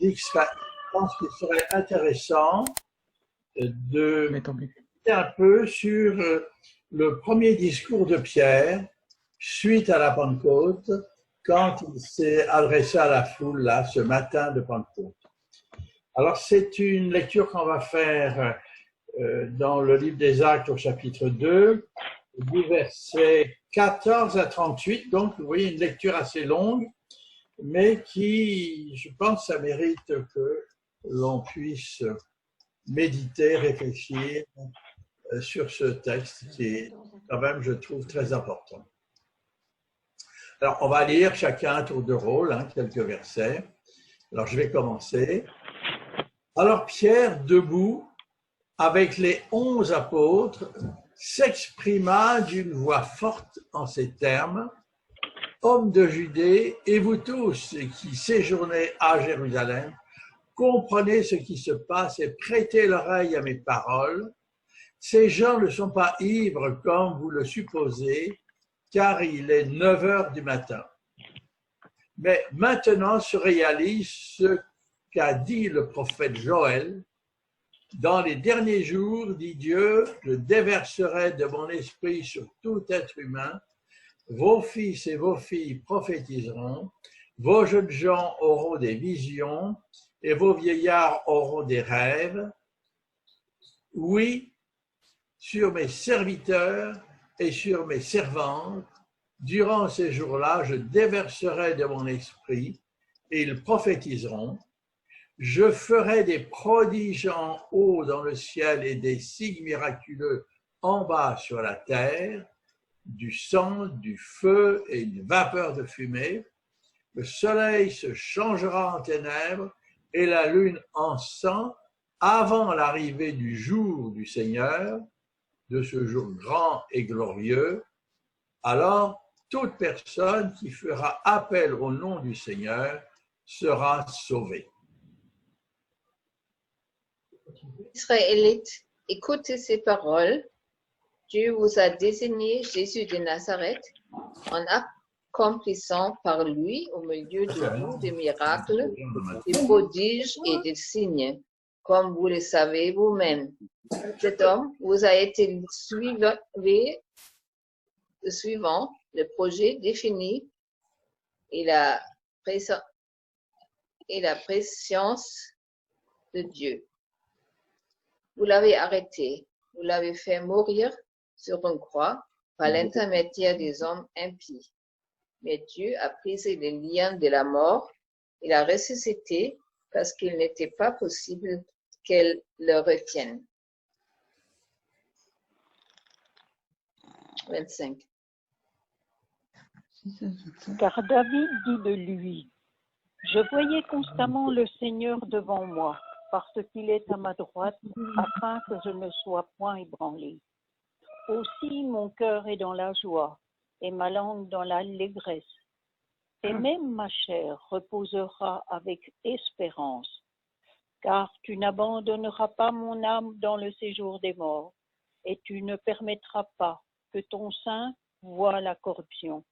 dit que je pense qu'il serait intéressant de méditer un peu sur le premier discours de Pierre suite à la Pentecôte, quand il s'est adressé à la foule là, ce matin de Pentecôte. Alors c'est une lecture qu'on va faire dans le livre des Actes au chapitre 2, du verset 14 à 38, donc vous voyez une lecture assez longue, mais qui, je pense, ça mérite que l'on puisse méditer, réfléchir sur ce texte qui est quand même, je trouve, très important. Alors, on va lire chacun à tour de rôle, quelques versets. Alors, je vais commencer. Alors, Pierre, debout, avec les 11 apôtres, s'exprima d'une voix forte en ces termes. Hommes de Judée, et vous tous qui séjournez à Jérusalem, comprenez ce qui se passe et prêtez l'oreille à mes paroles. Ces gens ne sont pas ivres comme vous le supposez, car il est 9 heures du matin. Mais maintenant se réalise ce qu'a dit le prophète Joël. Dans les derniers jours, dit Dieu, je déverserai de mon esprit sur tout être humain. Vos fils et vos filles prophétiseront, vos jeunes gens auront des visions et vos vieillards auront des rêves. Oui, sur mes serviteurs et sur mes servantes, durant ces jours-là, je déverserai de mon esprit et ils prophétiseront. Je ferai des prodiges en haut dans le ciel et des signes miraculeux en bas sur la terre, du sang, du feu et une vapeur de fumée. Le soleil se changera en ténèbres et la lune en sang avant l'arrivée du jour du Seigneur, de ce jour grand et glorieux. Alors, toute personne qui fera appel au nom du Seigneur sera sauvée. Israélites, écoutez ces paroles. Dieu vous a désigné Jésus de Nazareth en accomplissant par lui au milieu de vous des miracles, des prodiges et des signes, comme vous le savez vous-même. Cet homme vous a été suivant le projet défini et la préscience de Dieu. Vous l'avez arrêté, vous l'avez fait mourir sur une croix par l'intermédiaire des hommes impies. Mais Dieu a brisé les liens de la mort et l'a ressuscité parce qu'il n'était pas possible qu'elle le retienne. 25. Car David dit de lui, je voyais constamment le Seigneur devant moi, parce qu'il est à ma droite, afin que je ne sois point ébranlé. Aussi mon cœur est dans la joie, et ma langue dans l'allégresse. Et même ma chair reposera avec espérance, car tu n'abandonneras pas mon âme dans le séjour des morts, et tu ne permettras pas que ton sein voie la corruption.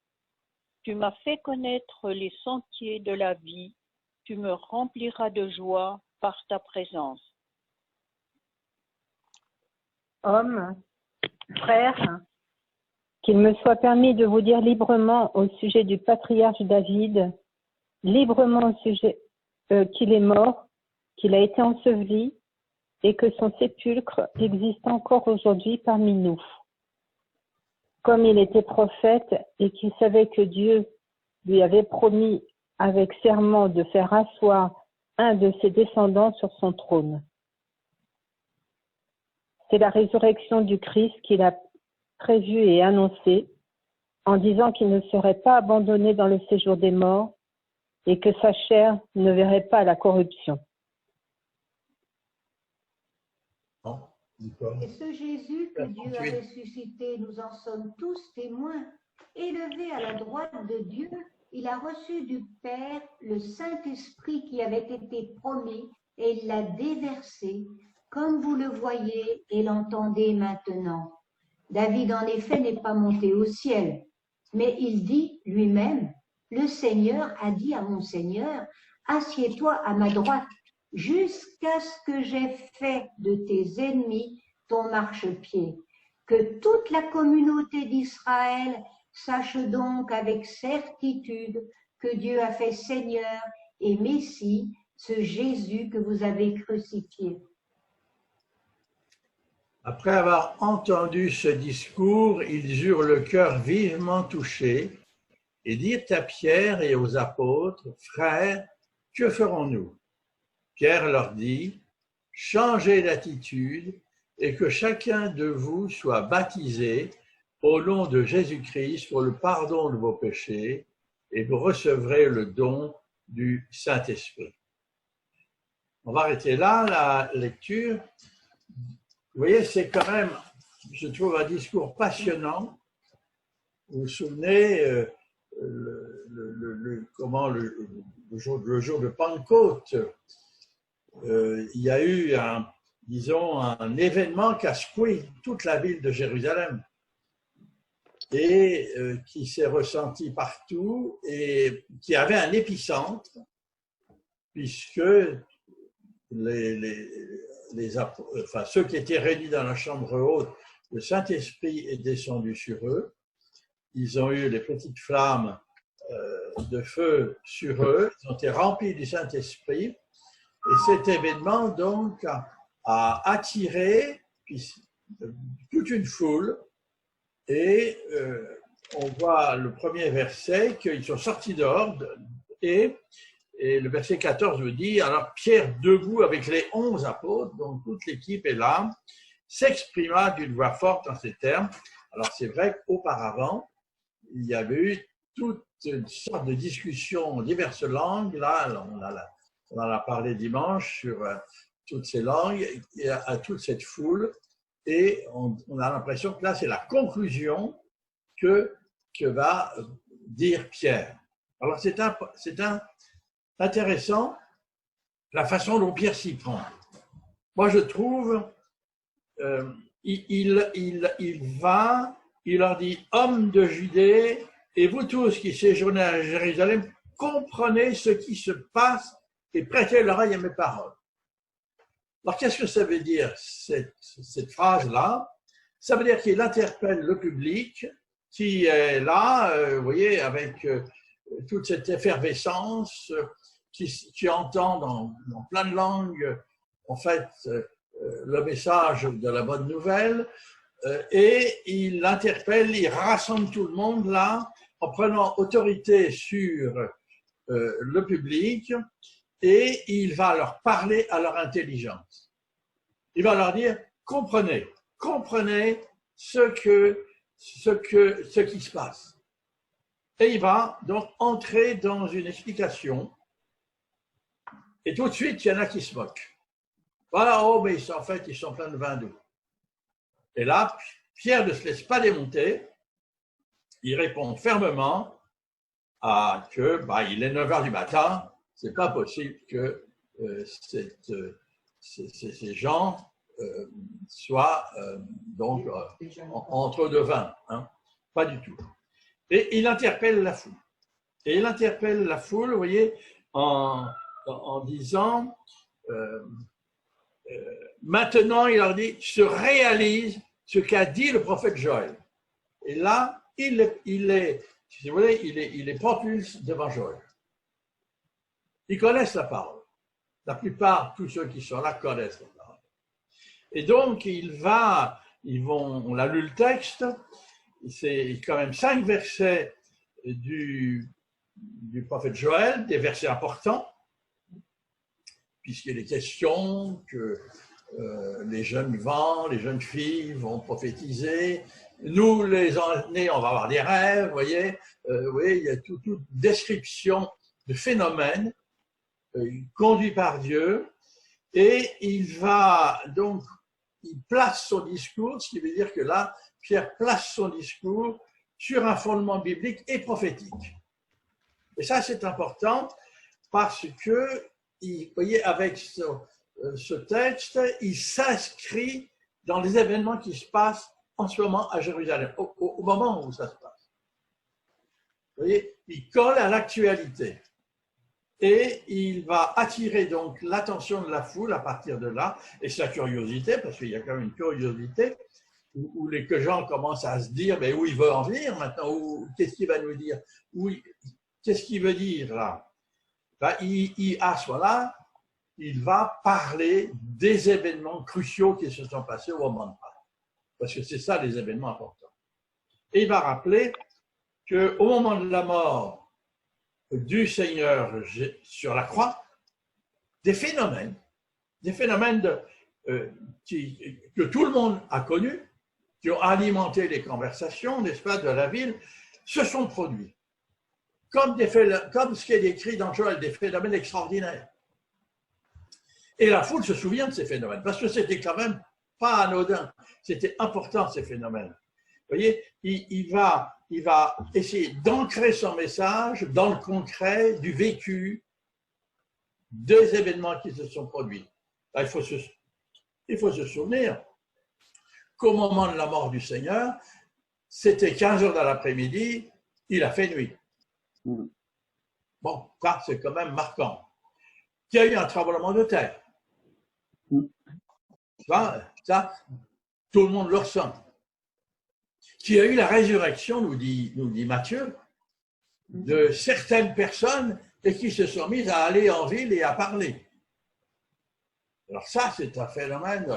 Tu m'as fait connaître les sentiers de la vie, tu me rempliras de joie par ta présence. Hommes, frères, qu'il me soit permis de vous dire librement au sujet du patriarche David, librement au sujet qu'il est mort, qu'il a été enseveli et que son sépulcre existe encore aujourd'hui parmi nous. Comme il était prophète et qu'il savait que Dieu lui avait promis avec serment de faire asseoir un de ses descendants sur son trône. C'est la résurrection du Christ qu'il a prévue et annoncée en disant qu'il ne serait pas abandonné dans le séjour des morts et que sa chair ne verrait pas la corruption. Et ce Jésus que Dieu a ressuscité, nous en sommes tous témoins. Élevé à la droite de Dieu, il a reçu du Père le Saint-Esprit qui avait été promis et il l'a déversé, comme vous le voyez et l'entendez maintenant. David, en effet, n'est pas monté au ciel, mais il dit lui-même, le Seigneur a dit à mon Seigneur, assieds-toi à ma droite, jusqu'à ce que j'aie fait de tes ennemis ton marchepied. Que toute la communauté d'Israël sache donc avec certitude que Dieu a fait Seigneur et Messie ce Jésus que vous avez crucifié. Après avoir entendu ce discours, ils eurent le cœur vivement touché et dirent à Pierre et aux apôtres, « Frères, que ferons-nous » Pierre leur dit, « Changez d'attitude et que chacun de vous soit baptisé au nom de Jésus-Christ pour le pardon de vos péchés et vous recevrez le don du Saint-Esprit. » On va arrêter là la lecture. Vous voyez, c'est quand même, je trouve, un discours passionnant. Vous vous souvenez, le jour de Pentecôte, il y a eu un événement qui a secoué toute la ville de Jérusalem et qui s'est ressenti partout et qui avait un épicentre puisque ceux qui étaient réunis dans la chambre haute, le Saint-Esprit est descendu sur eux. Ils ont eu les petites flammes de feu sur eux. Ils ont été remplis du Saint-Esprit. Et cet événement, donc, a attiré toute une foule. Et on voit le premier verset qu'ils sont sortis dehors et le verset 14 me dit, alors Pierre, debout avec les 11 apôtres, donc toute l'équipe est là, s'exprima d'une voix forte en ces termes. Alors c'est vrai qu'auparavant, il y avait eu toute une sorte de discussion en diverses langues. Là, on en a parlé dimanche sur toutes ces langues, et à toute cette foule, et on a l'impression que là, c'est la conclusion que va dire Pierre. Alors c'est intéressant la façon dont Pierre s'y prend. Moi, je trouve, il leur dit, hommes de Judée, et vous tous qui séjournez à Jérusalem, comprenez ce qui se passe et prêtez l'oreille à mes paroles. Alors, qu'est-ce que ça veut dire, cette phrase-là? Ça veut dire qu'il interpelle le public qui est là, vous voyez, avec toute cette effervescence, qui entend dans plein de langues, en fait, le message de la bonne nouvelle, et il interpelle, il rassemble tout le monde là, en prenant autorité sur le public, et il va leur parler à leur intelligence. Il va leur dire, comprenez ce qui se passe. Et il va donc entrer dans une explication. Et tout de suite, il y en a qui se moquent. Voilà, oh, mais en fait, ils sont pleins de vin doux. Et là, Pierre ne se laisse pas démonter. Il répond fermement que il est 9h du matin. C'est pas possible que ces gens soient entre deux vins. Hein. Pas du tout. Et il interpelle la foule. Et il interpelle la foule, vous voyez, en disant, maintenant, il leur dit, se réalise ce qu'a dit le prophète Joël. Et là, il est propulse devant Joël. Ils connaissent la parole. La plupart, tous ceux qui sont là, connaissent la parole. Et donc, on a lu le texte, c'est quand même 5 versets du prophète Joël, des versets importants, puisqu'il est question que les jeunes filles vont prophétiser. Nous, les aînés, on va avoir des rêves, vous voyez. Il y a toute description de phénomènes conduits par Dieu. Et il place son discours, ce qui veut dire que là, Pierre place son discours sur un fondement biblique et prophétique. Et ça, c'est important parce que, vous voyez, avec ce texte, il s'inscrit dans les événements qui se passent en ce moment à Jérusalem, au moment où ça se passe. Vous voyez, il colle à l'actualité. et il va attirer donc l'attention de la foule à partir de là, et sa curiosité, parce qu'il y a quand même une curiosité, où les gens commencent à se dire, mais où il veut en venir maintenant, qu'est-ce qu'il va nous dire, qu'est-ce qu'il veut dire là? Ben, à ce moment-là, il va parler des événements cruciaux qui se sont passés au moment de Pâques, parce que c'est ça les événements importants. Et il va rappeler qu'au moment de la mort du Seigneur sur la croix, des phénomènes que tout le monde a connus, qui ont alimenté les conversations, n'est-ce pas, de la ville, se sont produits. Comme ce qui est décrit dans Joël, des phénomènes extraordinaires. Et la foule se souvient de ces phénomènes, parce que c'était quand même pas anodin, c'était important ces phénomènes. Vous voyez, il va essayer d'ancrer son message dans le concret du vécu des événements qui se sont produits. Là, il faut se souvenir qu'au moment de la mort du Seigneur, c'était 15 heures de l'après-midi, il a fait nuit. Bon, ça c'est quand même marquant. Il y a eu un tremblement de terre. Ça, tout le monde le ressent. Qu'il y a eu la résurrection, nous dit Matthieu, de certaines personnes et qui se sont mises à aller en ville et à parler. Alors ça, c'est un phénomène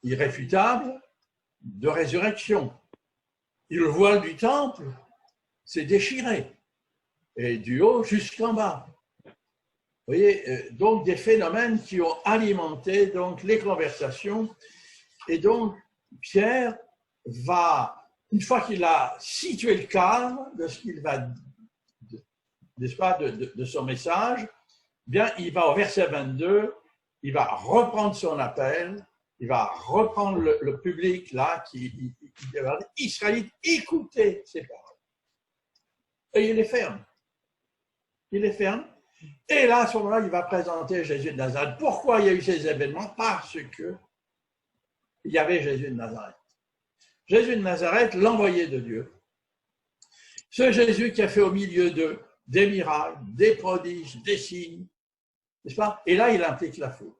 irréfutable de résurrection. Et le voile du temple s'est déchiré, et du haut jusqu'en bas. Vous voyez, donc des phénomènes qui ont alimenté donc les conversations. Et donc, Pierre va, une fois qu'il a situé le cadre de ce qu'il va, n'est-ce pas, de son message, bien, il va au verset 22, il va reprendre son appel, il va reprendre le public là, qui va dire, Israélites, écoutez ces paroles. Et il les ferme. Il les ferme. Et là, à ce moment-là, il va présenter Jésus de Nazareth. Pourquoi il y a eu ces événements? Parce que il y avait Jésus de Nazareth. Jésus de Nazareth, l'envoyé de Dieu. Ce Jésus qui a fait au milieu d'eux des miracles, des prodiges, des signes, n'est-ce pas? Et là, il implique la foule.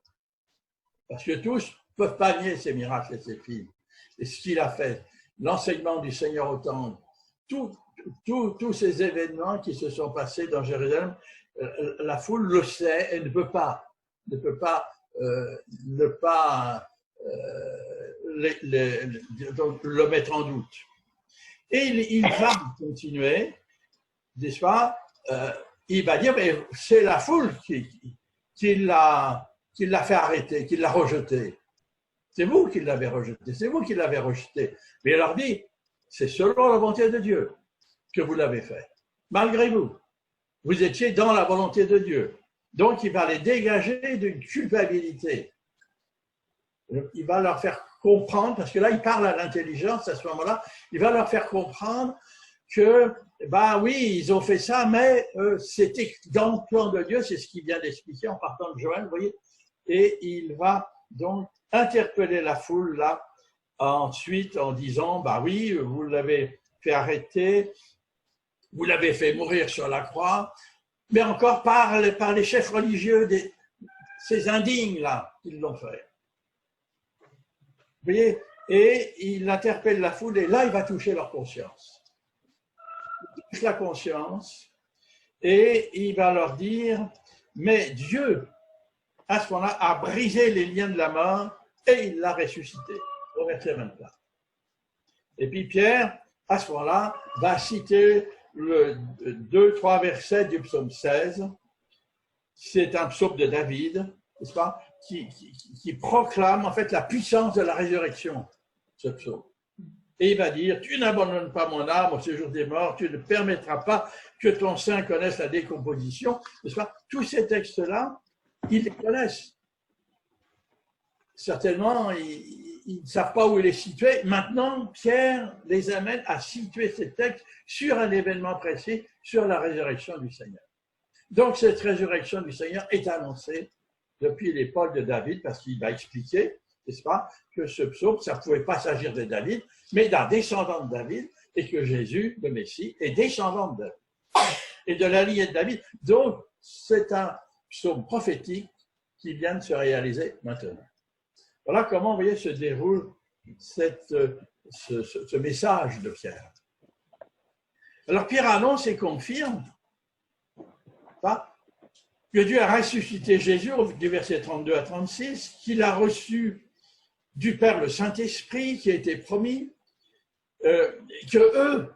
Parce que tous ne peuvent pas nier ces miracles et ces signes. Et ce qu'il a fait, l'enseignement du Seigneur au temple, tous ces événements qui se sont passés dans Jérusalem, la foule le sait et ne peut pas le mettre en doute. Et il va continuer, n'est-ce pas, il va dire, mais c'est la foule qui l'a fait arrêter, qui l'a rejeté. C'est vous qui l'avez rejeté, c'est vous qui l'avez rejeté. Mais il leur dit, c'est selon la volonté de Dieu que vous l'avez fait. Malgré vous, vous étiez dans la volonté de Dieu. Donc, il va les dégager d'une culpabilité. Il va leur faire comprendre, parce que là, il parle à l'intelligence à ce moment-là, il va leur faire comprendre que, ben oui, ils ont fait ça, mais c'était dans le plan de Dieu, c'est ce qu'il vient d'expliquer en partant de Joël, vous voyez. Et il va donc interpeller la foule là, ensuite en disant, ben oui, vous l'avez fait arrêter, vous l'avez fait mourir sur la croix, mais encore par les chefs religieux, ces indignes là, ils l'ont fait. Vous voyez, et il interpelle la foule, et là, il va toucher leur conscience. Il touche la conscience, et il va leur dire, mais Dieu, à ce moment-là, a brisé les liens de la mort, et il l'a ressuscité, au verset 24. Et puis Pierre, à ce moment-là, va citer le 2-3 versets du psaume 16. C'est un psaume de David, n'est-ce pas, qui proclame en fait la puissance de la résurrection, ce psaume. Et il va dire, tu n'abandonnes pas mon âme au séjour des morts, tu ne permettras pas que ton sein connaisse la décomposition, n'est-ce pas? Tous ces textes-là, ils les connaissent. Certainement, ils ne savent pas où il est situé. Maintenant, Pierre les amène à situer ces textes sur un événement précis, sur la résurrection du Seigneur. Donc, cette résurrection du Seigneur est annoncée depuis l'époque de David, parce qu'il va expliquer, n'est-ce pas, que ce psaume, ça ne pouvait pas s'agir de David, mais d'un descendant de David, et que Jésus, le Messie, est descendant de David. et de la lignée de David. Donc, c'est un psaume prophétique qui vient de se réaliser maintenant. Voilà comment, vous voyez, se déroule ce message de Pierre. Alors, Pierre annonce et confirme que Dieu a ressuscité Jésus, du verset 32 à 36, qu'il a reçu du Père le Saint-Esprit qui a été promis, que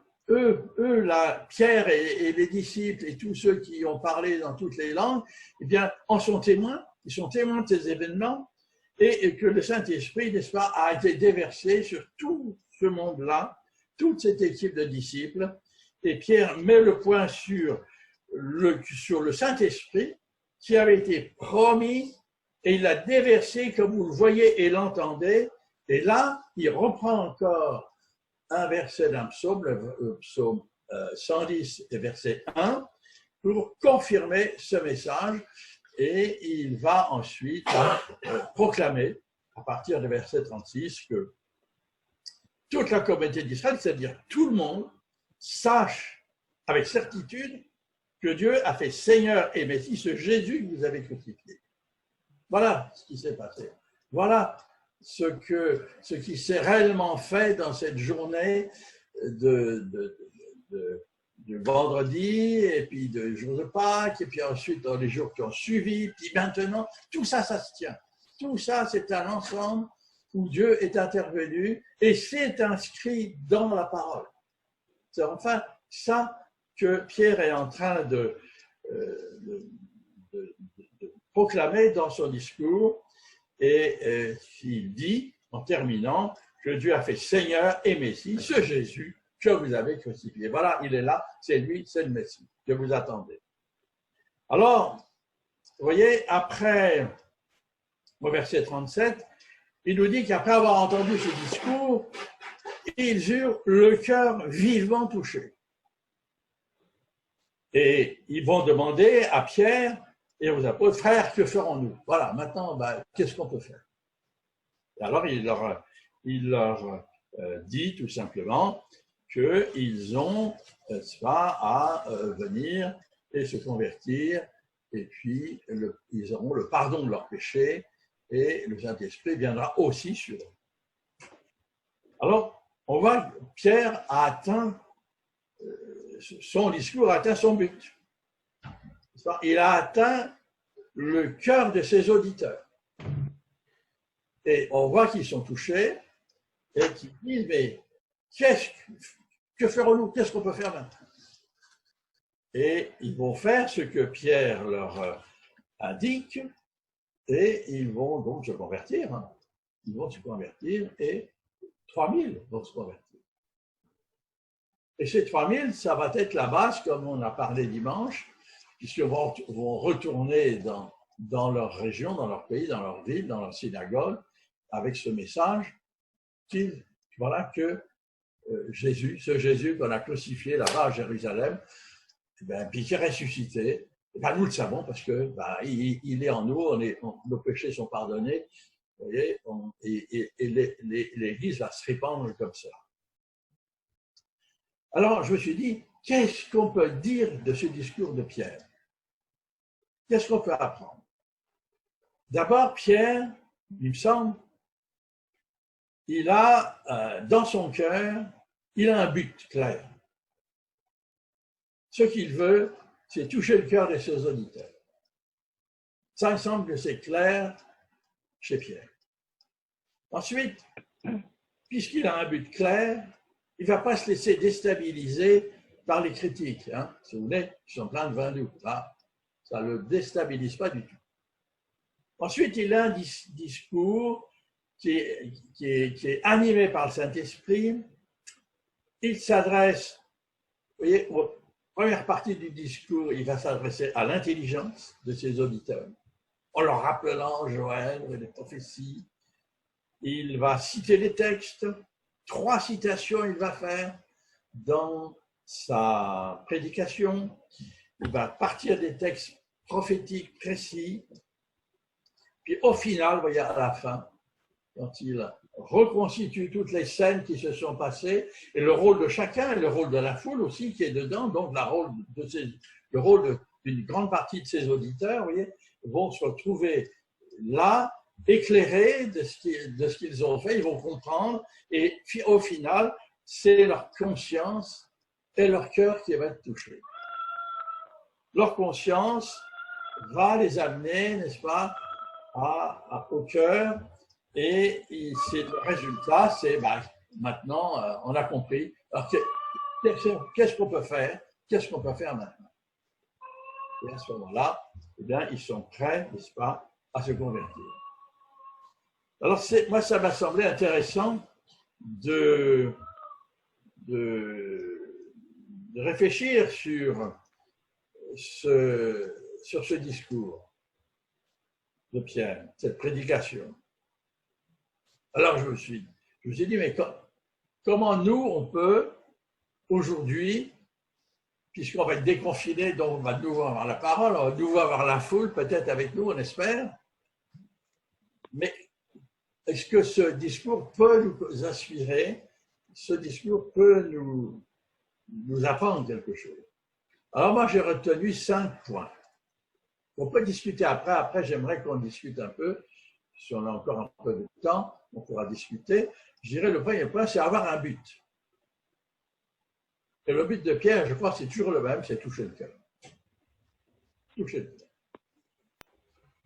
Pierre et les disciples et tous ceux qui ont parlé dans toutes les langues, eh bien, en sont témoins, ils sont témoins de ces événements, et que le Saint-Esprit, n'est-ce pas, a été déversé sur tout ce monde-là, toute cette équipe de disciples, et Pierre met le point sur le Saint-Esprit qui avait été promis, et il l'a déversé comme vous le voyez et l'entendez, et là, il reprend encore un verset d'un psaume, le psaume 110 et verset 1, pour confirmer ce message, et il va ensuite proclamer, à partir du verset 36, que toute la communauté d'Israël, c'est-à-dire tout le monde, sache avec certitude que Dieu a fait Seigneur et Messie ce Jésus que vous avez crucifié. Voilà ce qui s'est passé. Voilà ce qui s'est réellement fait dans cette journée de vendredi, et puis de jour de Pâques, et puis ensuite dans les jours qui ont suivi, puis maintenant, tout ça, ça se tient. Tout ça, c'est un ensemble où Dieu est intervenu, et c'est inscrit dans la parole. C'est enfin ça que Pierre est en train de proclamer dans son discours, et il dit, en terminant, que Dieu a fait Seigneur et Messie, ce Jésus que vous avez crucifié. Voilà, il est là, c'est lui, c'est le Messie que vous attendez. Alors, vous voyez, après, au verset 37, il nous dit qu'après avoir entendu ce discours, ils eurent le cœur vivement touché. Et ils vont demander à Pierre et aux apôtres, frères, que ferons-nous? Voilà, maintenant, qu'est-ce qu'on peut faire? Et alors, il leur dit tout simplement qu'ils ont à venir et se convertir, et puis ils auront le pardon de leurs péchés, et le Saint-Esprit viendra aussi sur eux. Alors, on voit que Pierre a atteint, son discours a atteint son but. Il a atteint le cœur de ses auditeurs. Et on voit qu'ils sont touchés et qu'ils disent, mais que ferons-nous? Qu'est-ce qu'on peut faire maintenant? Et ils vont faire ce que Pierre leur indique, et ils vont donc se convertir. Ils vont se convertir, et 3000 vont se convertir. Et ces 3000, ça va être la base, comme on a parlé dimanche, puisqu'ils vont retourner dans leur région, dans leur pays, dans leur ville, dans leur synagogue, avec ce message que Jésus, ce Jésus qu'on a crucifié là-bas à Jérusalem, puis qui est ressuscité, nous le savons parce que il est en nous, nos péchés sont pardonnés, vous voyez, et l'Église va se répandre comme ça. Alors, je me suis dit, qu'est-ce qu'on peut dire de ce discours de Pierre? Qu'est-ce qu'on peut apprendre? D'abord, Pierre, il me semble, il a, dans son cœur, il a un but clair. Ce qu'il veut, c'est toucher le cœur de ses auditeurs. Ça me semble que c'est clair chez Pierre. Ensuite, puisqu'il a un but clair, il ne va pas se laisser déstabiliser par les critiques. Si vous voulez, ils sont pleins de vin doux. Ça ne le déstabilise pas du tout. Ensuite, il a un discours qui est animé par le Saint-Esprit. Il s'adresse, vous voyez, première partie du discours, il va s'adresser à l'intelligence de ses auditeurs, en leur rappelant Joël et les prophéties. Il va citer les textes, 3 citations il va faire dans sa prédication. Il va partir des textes prophétiques précis. Puis au final, vous voyez, à la fin, quand il reconstitue toutes les scènes qui se sont passées, et le rôle de chacun, et le rôle de la foule aussi qui est dedans, donc le rôle le rôle d'une grande partie de ces auditeurs, vous voyez, vont se retrouver là, éclairés de ce qu'ils ont fait, ils vont comprendre, et au final, c'est leur conscience et leur cœur qui va être touchés. Leur conscience va les amener, n'est-ce pas, au cœur, et le résultat, c'est maintenant, on a compris. Alors, qu'est-ce qu'on peut faire? Qu'est-ce qu'on peut faire maintenant? Et à ce moment-là, eh bien, ils sont prêts, n'est-ce pas, à se convertir. Alors, moi, ça m'a semblé intéressant de réfléchir sur ce discours de Pierre, cette prédication. Alors, je me suis dit, mais comment nous, on peut, aujourd'hui, puisqu'on va être déconfiné, donc on va de nouveau avoir la parole, on va de nouveau avoir la foule, peut-être avec nous, on espère, mais est-ce que ce discours peut nous inspirer, ce discours peut nous apprendre quelque chose? Alors moi, j'ai retenu 5 points. On peut discuter après j'aimerais qu'on discute un peu, si on a encore un peu de temps, on pourra discuter. Je dirais le premier point, c'est avoir un but. Et le but de Pierre, je crois, c'est toujours le même, c'est toucher le cœur. Toucher le cœur.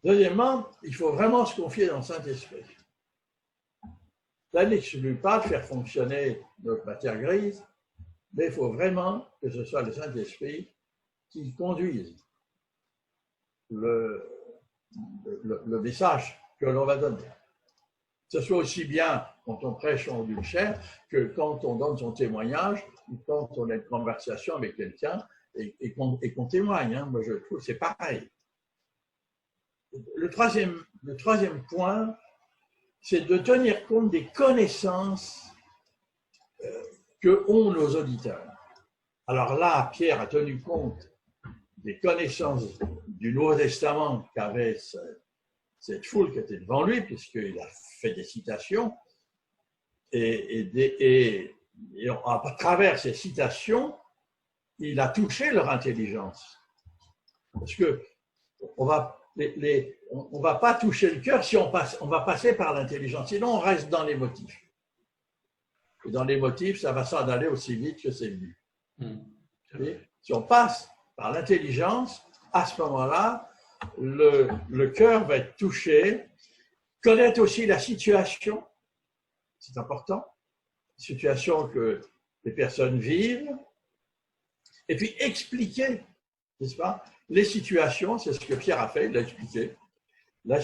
Deuxièmement, il faut vraiment se confier dans le Saint-Esprit. Ça n'exclut pas de faire fonctionner notre matière grise, mais il faut vraiment que ce soit le Saint-Esprit qui conduise le message que l'on va donner. Que ce soit aussi bien quand on prêche en d'une chair que quand on donne son témoignage ou quand on a une conversation avec quelqu'un et qu'on témoigne. Moi, je trouve que c'est pareil. Le troisième point, c'est de tenir compte des connaissances que ont nos auditeurs. Alors là, Pierre a tenu compte des connaissances du Nouveau Testament qu'avait cette foule qui était devant lui, puisqu'il a fait des citations, et à travers ces citations, il a touché leur intelligence. Parce que on va pas toucher le cœur si on va passer par l'intelligence, sinon on reste dans les motifs. Et dans les motifs, ça va s'en aller aussi vite que c'est venu. Si on passe par l'intelligence, à ce moment-là, le cœur va être touché, connaître aussi la situation, c'est important, la situation que les personnes vivent, et puis expliquer, n'est-ce pas, les situations, c'est ce que Pierre a fait, il a expliqué, la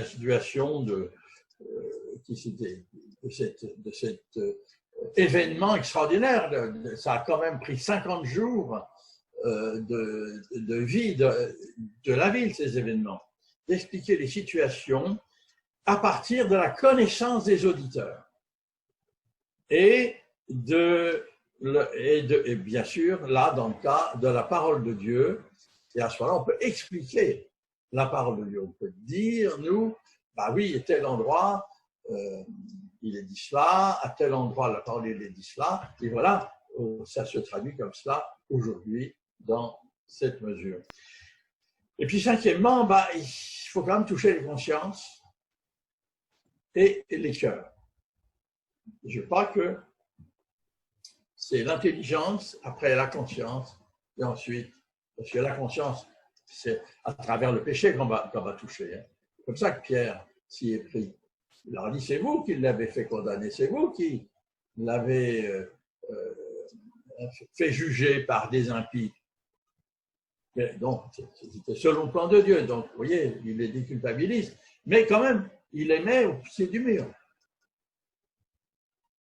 situation de cet événement extraordinaire. Ça a quand même pris 50 jours de vie de la ville, ces événements, d'expliquer les situations à partir de la connaissance des auditeurs et bien sûr, là, dans le cas de la parole de Dieu, et à ce moment-là, on peut expliquer la parole de Dieu. On peut dire, nous, oui, à tel endroit, il est dit cela, à tel endroit, la parole, il est dit cela, et voilà, ça se traduit comme cela aujourd'hui dans cette mesure. Et puis, cinquièmement, il faut quand même toucher les consciences et les cœurs. Je crois que c'est l'intelligence, après la conscience, et ensuite, parce que la conscience, c'est à travers le péché qu'on va toucher. C'est comme ça que Pierre s'y est pris. Il leur a dit, c'est vous qui l'avez fait condamner, c'est vous qui l'avez fait juger par des impies. Mais donc, c'était selon le plan de Dieu. Donc, vous voyez, il les déculpabilise. Mais quand même, il les met au pied du mur.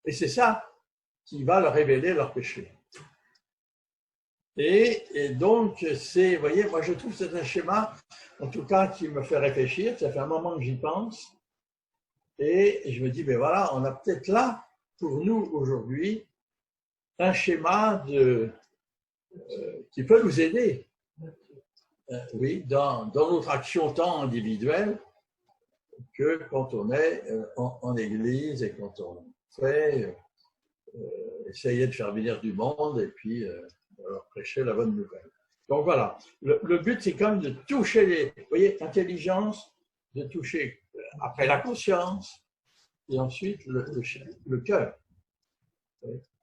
Et c'est ça qui va leur révéler leur péché. Et donc, vous voyez, moi je trouve que c'est un schéma, en tout cas, qui me fait réfléchir. Ça fait un moment que j'y pense. Et je me dis, ben voilà, on a peut-être là, pour nous aujourd'hui, un schéma qui peut nous aider. Oui, dans notre action tant individuelle que quand on est en église et quand on fait essayer de faire venir du monde et puis leur prêcher la bonne nouvelle. Donc voilà, le but c'est quand même de toucher vous voyez, l'intelligence, de toucher après la conscience et ensuite le cœur.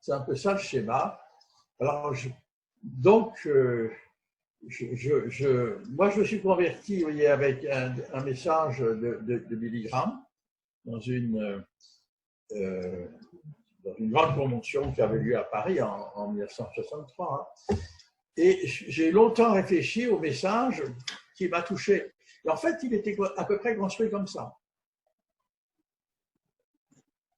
C'est un peu ça le schéma. Alors, donc, moi je me suis converti, vous voyez, avec un message de Billy Graham dans une grande convention qui avait lieu à Paris en 1963. Hein. Et j'ai longtemps réfléchi au message qui m'a touché. Et en fait, il était à peu près construit comme ça.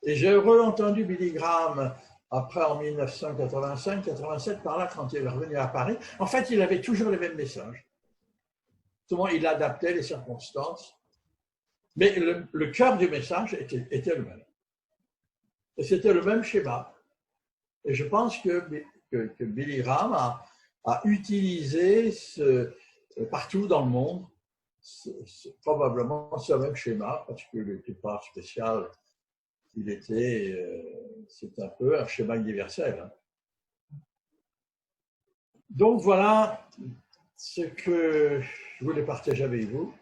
Et j'ai re-entendu Billy Graham après en 1985-87, par là, quand il est revenu à Paris. En fait, il avait toujours les mêmes messages. Seulement, il adaptait les circonstances. Mais le cœur du message était le même. Et c'était le même schéma. Et je pense que Billy Graham a utilisé partout dans le monde probablement ce même schéma, parce que n'était pas spécial. C'est un peu un schéma universel. Hein. Donc voilà ce que je voulais partager avec vous.